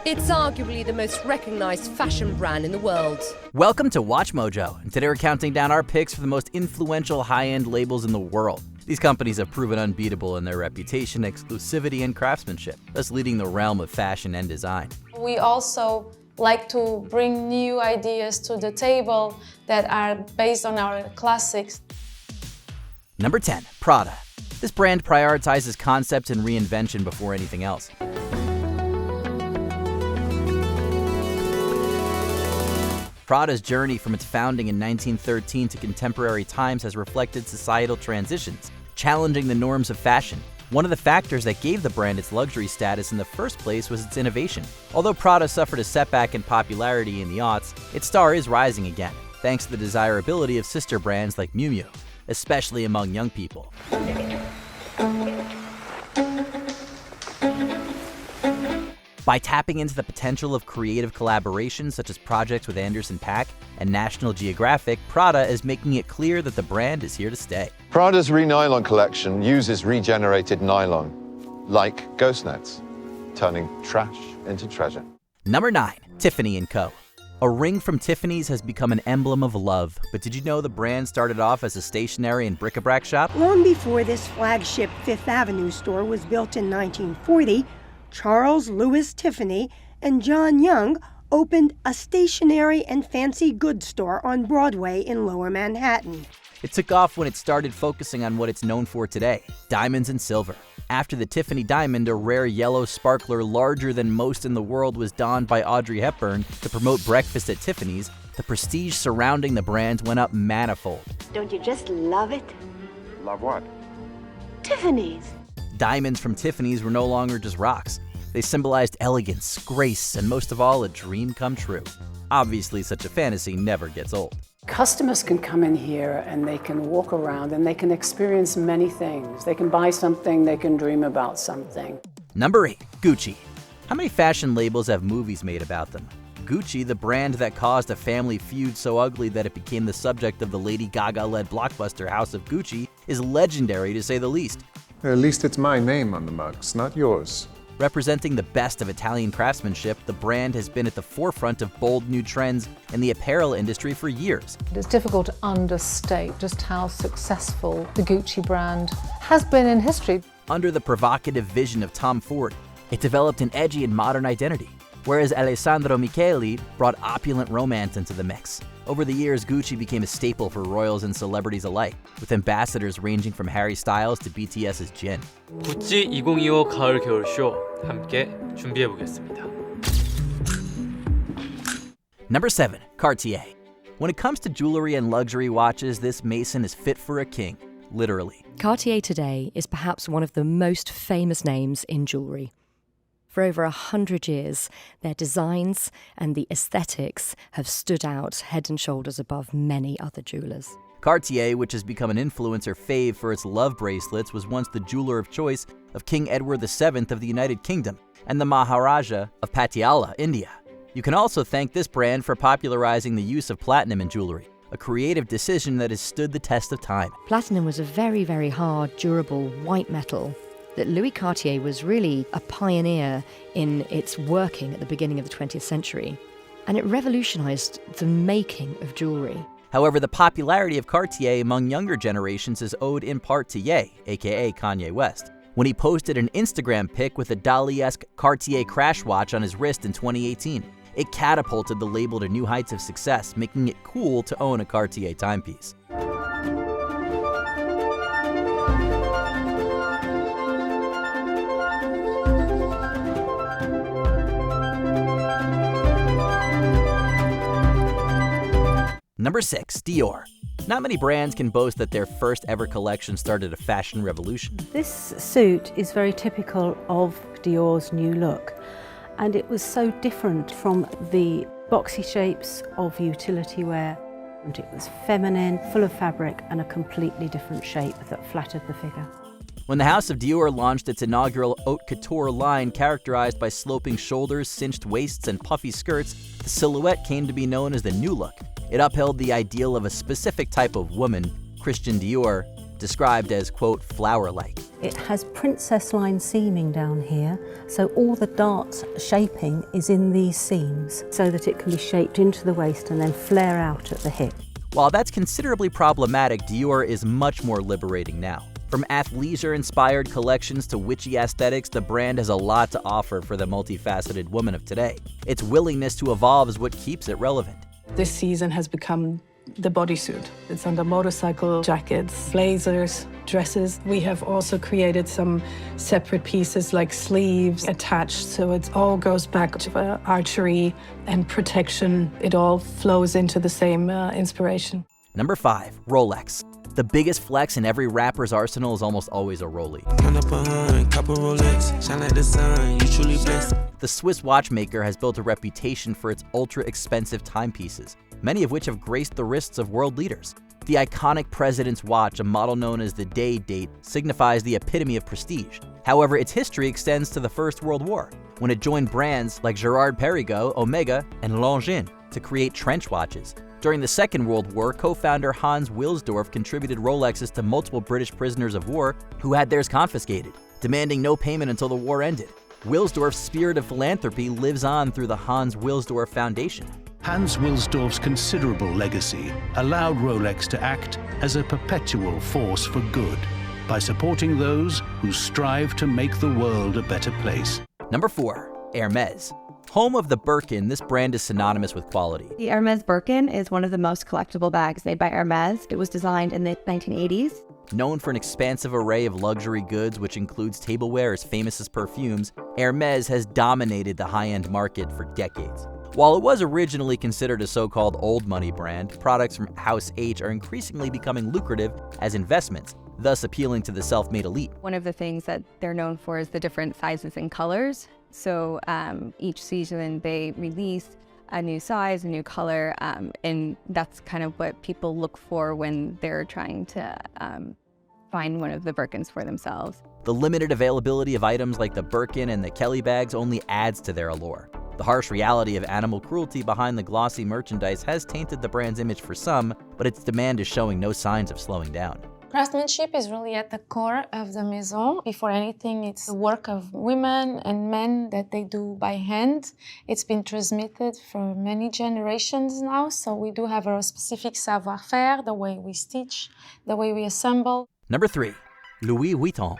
It's arguably the most recognized fashion brand in the world. Welcome to Watch Mojo, and today we're counting down our picks for the most influential high-end labels in the world. These companies have proven unbeatable in their reputation, exclusivity, and craftsmanship, thus leading the realm of fashion and design. We also like to bring new ideas to the table that are based on our classics. Number 10, Prada. This brand prioritizes concept and reinvention before anything else. Prada's journey from its founding in 1913 to contemporary times has reflected societal transitions, challenging the norms of fashion. One of the factors that gave the brand its luxury status in the first place was its innovation. Although Prada suffered a setback in popularity in the aughts, its star is rising again, thanks to the desirability of sister brands like Miu Miu, especially among young people. By tapping into the potential of creative collaborations such as projects with Anderson .Paak and National Geographic, Prada is making it clear that the brand is here to stay. Prada's Re-Nylon collection uses regenerated nylon, like ghost nets, turning trash into treasure. Number 9, Tiffany & Co. A ring from Tiffany's has become an emblem of love, but did you know the brand started off as a stationery and bric-a-brac shop? Long before this flagship Fifth Avenue store was built in 1940, Charles Louis Tiffany and John Young opened a stationery and fancy goods store on Broadway in Lower Manhattan. It took off when it started focusing on what it's known for today, diamonds and silver. After the Tiffany diamond, a rare yellow sparkler larger than most in the world, was donned by Audrey Hepburn to promote breakfast at Tiffany's, the prestige surrounding the brand went up manifold. Don't you just love it? Love what? Tiffany's. Diamonds from Tiffany's were no longer just rocks. They symbolized elegance, grace, and most of all, a dream come true. Obviously, such a fantasy never gets old. Customers can come in here and they can walk around and they can experience many things. They can buy something, they can dream about something. Number 8, Gucci. How many fashion labels have movies made about them? Gucci, the brand that caused a family feud so ugly that it became the subject of the Lady Gaga-led blockbuster House of Gucci, is legendary to say the least. At least it's my name on the mugs, not yours. Representing the best of Italian craftsmanship, the brand has been at the forefront of bold new trends in the apparel industry for years. It's difficult to understate just how successful the Gucci brand has been in history. Under the provocative vision of Tom Ford, it developed an edgy and modern identity, whereas Alessandro Michele brought opulent romance into the mix. Over the years, Gucci became a staple for royals and celebrities alike, with ambassadors ranging from Harry Styles to BTS's Jin. 구찌 2025 가을 겨울 쇼 함께 준비해 보겠습니다. Number 7, Cartier. When it comes to jewelry and luxury watches, this mason is fit for a king, literally. Cartier today is perhaps one of the most famous names in jewelry. For over 100 years, their designs and the aesthetics have stood out head and shoulders above many other jewelers. Cartier, which has become an influencer fave for its love bracelets, was once the jeweler of choice of King Edward VII of the United Kingdom and the Maharaja of Patiala, India. You can also thank this brand for popularizing the use of platinum in jewelry, a creative decision that has stood the test of time. Platinum was a very, very hard, durable white metal that Louis Cartier was really a pioneer in its working at the beginning of the 20th century, and it revolutionized the making of jewelry. However, the popularity of Cartier among younger generations is owed in part to Ye, aka Kanye West, when he posted an Instagram pic with a Dali-esque Cartier crash watch on his wrist in 2018. It catapulted the label to new heights of success, making it cool to own a Cartier timepiece. Number 6, Dior. Not many brands can boast that their first ever collection started a fashion revolution. This suit is very typical of Dior's new look, and it was so different from the boxy shapes of utility wear. And it was feminine, full of fabric, and a completely different shape that flattered the figure. When the House of Dior launched its inaugural haute couture line characterized by sloping shoulders, cinched waists, and puffy skirts, the silhouette came to be known as the new look. It upheld the ideal of a specific type of woman, Christian Dior, described as, quote, flower-like. It has princess line seaming down here, so all the dart shaping is in these seams so that it can be shaped into the waist and then flare out at the hip. While that's considerably problematic, Dior is much more liberating now. From athleisure-inspired collections to witchy aesthetics, the brand has a lot to offer for the multifaceted woman of today. Its willingness to evolve is what keeps it relevant. This season has become the bodysuit. It's under motorcycle jackets, blazers, dresses. We have also created some separate pieces like sleeves attached, so it all goes back to archery and protection. It all flows into the same inspiration. Number 5, Rolex. The biggest flex in every rapper's arsenal is almost always a Rollie. The Swiss watchmaker has built a reputation for its ultra-expensive timepieces, many of which have graced the wrists of world leaders. The iconic President's watch, a model known as the Day Date, signifies the epitome of prestige. However, its history extends to the First World War, when it joined brands like Girard-Perregaux, Omega, and Longines to create trench watches. During the Second World War, co-founder Hans Wilsdorf contributed Rolexes to multiple British prisoners of war who had theirs confiscated, demanding no payment until the war ended. Wilsdorf's spirit of philanthropy lives on through the Hans Wilsdorf Foundation. Hans Wilsdorf's considerable legacy allowed Rolex to act as a perpetual force for good by supporting those who strive to make the world a better place. Number 4, Hermès. Home of the Birkin, this brand is synonymous with quality. The Hermès Birkin is one of the most collectible bags made by Hermès. It was designed in the 1980s. Known for an expansive array of luxury goods, which includes tableware as famous as perfumes, Hermès has dominated the high-end market for decades. While it was originally considered a so-called old money brand, products from House H are increasingly becoming lucrative as investments, thus appealing to the self-made elite. One of the things that they're known for is the different sizes and colors. So each season they release a new size, a new color, and that's kind of what people look for when they're trying to find one of the Birkins for themselves. The limited availability of items like the Birkin and the Kelly bags only adds to their allure. The harsh reality of animal cruelty behind the glossy merchandise has tainted the brand's image for some, but its demand is showing no signs of slowing down. Craftsmanship is really at the core of the maison. Before anything, it's the work of women and men that they do by hand. It's been transmitted for many generations now, so we do have a specific savoir-faire, the way we stitch, the way we assemble. Number 3, Louis Vuitton.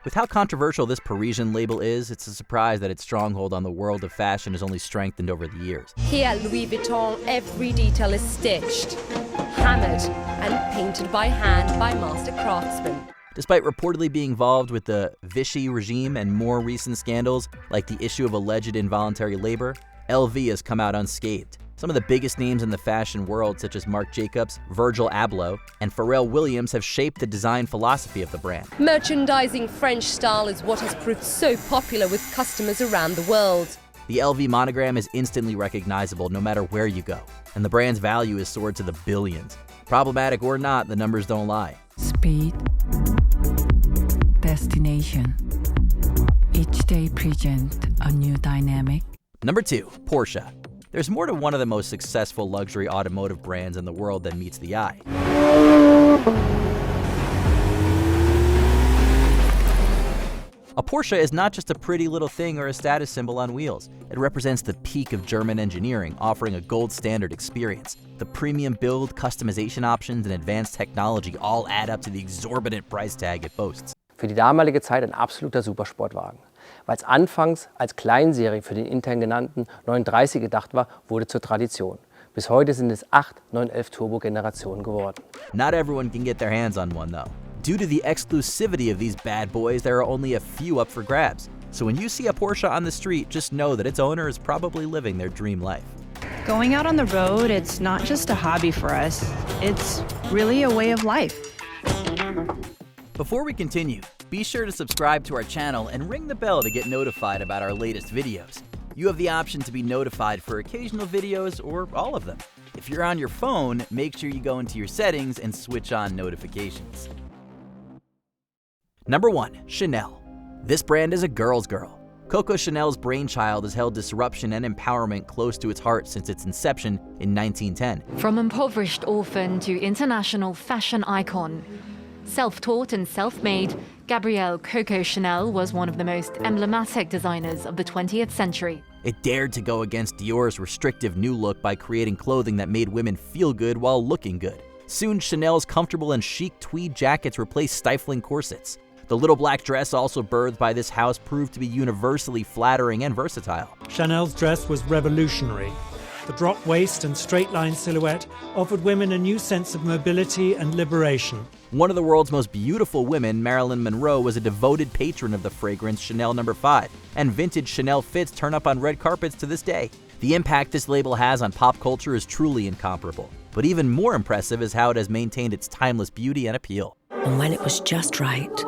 With how controversial this Parisian label is, it's a surprise that its stronghold on the world of fashion has only strengthened over the years. Here at Louis Vuitton, every detail is stitched, hammered, and painted by hand by master craftsmen. Despite reportedly being involved with the Vichy regime and more recent scandals, like the issue of alleged involuntary labor, LV has come out unscathed. Some of the biggest names in the fashion world, such as Marc Jacobs, Virgil Abloh, and Pharrell Williams, have shaped the design philosophy of the brand. Merchandising French style is what has proved so popular with customers around the world. The LV monogram is instantly recognizable no matter where you go, and the brand's value is soared to the billions. Problematic or not, the numbers don't lie. Speed, destination. Each day presents a new dynamic. Number 2, Porsche. There's more to one of the most successful luxury automotive brands in the world than meets the eye. A Porsche is not just a pretty little thing or a status symbol on wheels. It represents the peak of German engineering, offering a gold standard experience. The premium build, customization options, and advanced technology all add up to the exorbitant price tag it boasts. Für die damalige Zeit ein absoluter Supersportwagen. Weil es anfangs als Kleinserie für den intern genannten 930 gedacht war, wurde zur Tradition. Bis heute sind es 8 911 Turbo-Generationen geworden. Not everyone can get their hands on one though. Due to the exclusivity of these bad boys, there are only a few up for grabs. So when you see a Porsche on the street, just know that its owner is probably living their dream life. Going out on the road, it's not just a hobby for us. It's really a way of life. Before we continue, be sure to subscribe to our channel and ring the bell to get notified about our latest videos. You have the option to be notified for occasional videos or all of them. If you're on your phone, make sure you go into your settings and switch on notifications. Number 1, Chanel. This brand is a girl's girl. Coco Chanel's brainchild has held disruption and empowerment close to its heart since its inception in 1910. From impoverished orphan to international fashion icon, Self-taught and self-made, Gabrielle Coco Chanel was one of the most emblematic designers of the 20th century. It dared to go against Dior's restrictive new look by creating clothing that made women feel good while looking good. Soon, Chanel's comfortable and chic tweed jackets replaced stifling corsets. The little black dress, also birthed by this house, proved to be universally flattering and versatile. Chanel's dress was revolutionary. The drop waist and straight-line silhouette offered women a new sense of mobility and liberation. One of the world's most beautiful women, Marilyn Monroe, was a devoted patron of the fragrance Chanel No. 5, and vintage Chanel fits turn up on red carpets to this day. The impact this label has on pop culture is truly incomparable, but even more impressive is how it has maintained its timeless beauty and appeal. And when it was just right,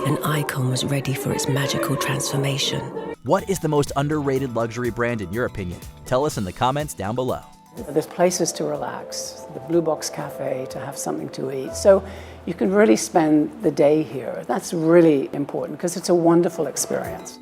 an icon was ready for its magical transformation. What is the most underrated luxury brand in your opinion? Tell us in the comments down below. There's places to relax, the Blue Box Cafe to have something to eat. So you can really spend the day here. That's really important because it's a wonderful experience.